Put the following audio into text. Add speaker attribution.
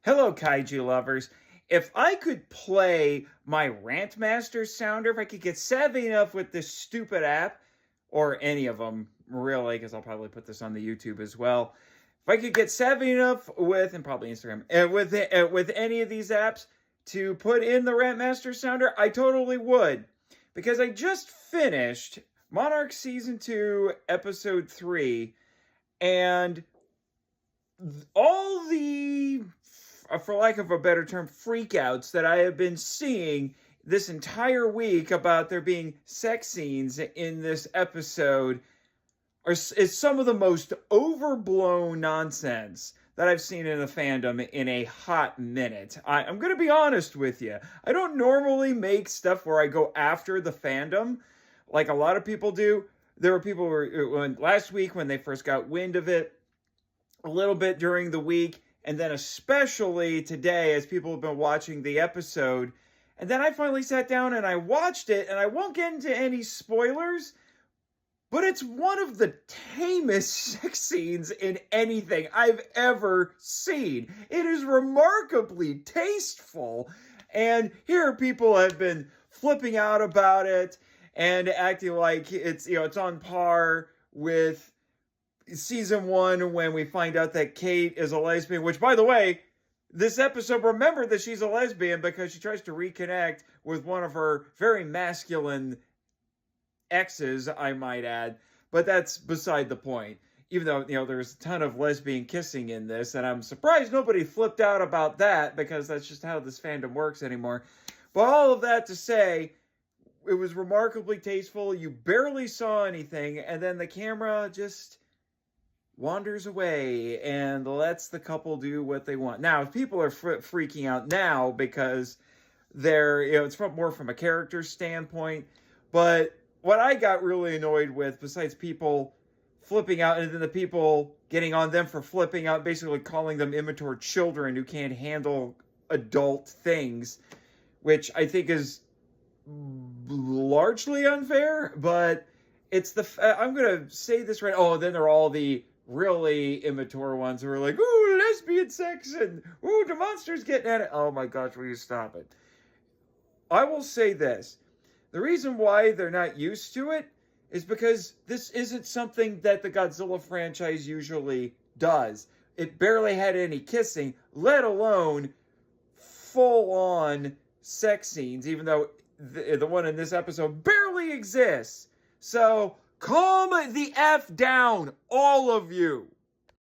Speaker 1: Hello, Kaiju lovers. If I could play my Rantmaster sounder, if I could get savvy enough with this stupid app, or any of them, really, because I'll probably put this on the YouTube as well. If I could get savvy enough with, and probably Instagram, with any of these apps to put in the Rantmaster sounder, I totally would. Because I just finished Monarch Season 2, Episode 3, and all the, for lack of a better term, freakouts that I have been seeing this entire week about there being sex scenes in this episode is some of the most overblown nonsense that I've seen in the fandom in a hot minute. I'm going to be honest with you. I don't normally make stuff where I go after the fandom like a lot of people do. There were people who, last week when they first got wind of it, a little bit during the week, and then especially today as people have been watching the episode. And then I finally sat down and I watched it, and I won't get into any spoilers, but it's one of the tamest sex scenes in anything I've ever seen. It is remarkably tasteful, and here people have been flipping out about it and acting like it's on par with season 1 when we find out that Kate is a lesbian, which, by the way, this episode, remember that she's a lesbian because she tries to reconnect with one of her very masculine exes, I might add, but that's beside the point. Even though, there's a ton of lesbian kissing in this, and I'm surprised nobody flipped out about that because that's just how this fandom works anymore. But all of that to say, it was remarkably tasteful. You barely saw anything, and then the camera just wanders away and lets the couple do what they want. Now, if people are freaking out now because they're, it's more from a character standpoint, but what I got really annoyed with, besides people flipping out and then the people getting on them for flipping out, basically calling them immature children who can't handle adult things, which I think is largely unfair, but it's I'm going to say this right. Oh, then there are all the really immature ones who are like, ooh, lesbian sex, and ooh, the monster's getting at it. Oh my gosh, will you stop it? I will say this. The reason why they're not used to it is because this isn't something that the Godzilla franchise usually does. It barely had any kissing, let alone full-on sex scenes, even though the one in this episode barely exists. So calm the F down, all of you.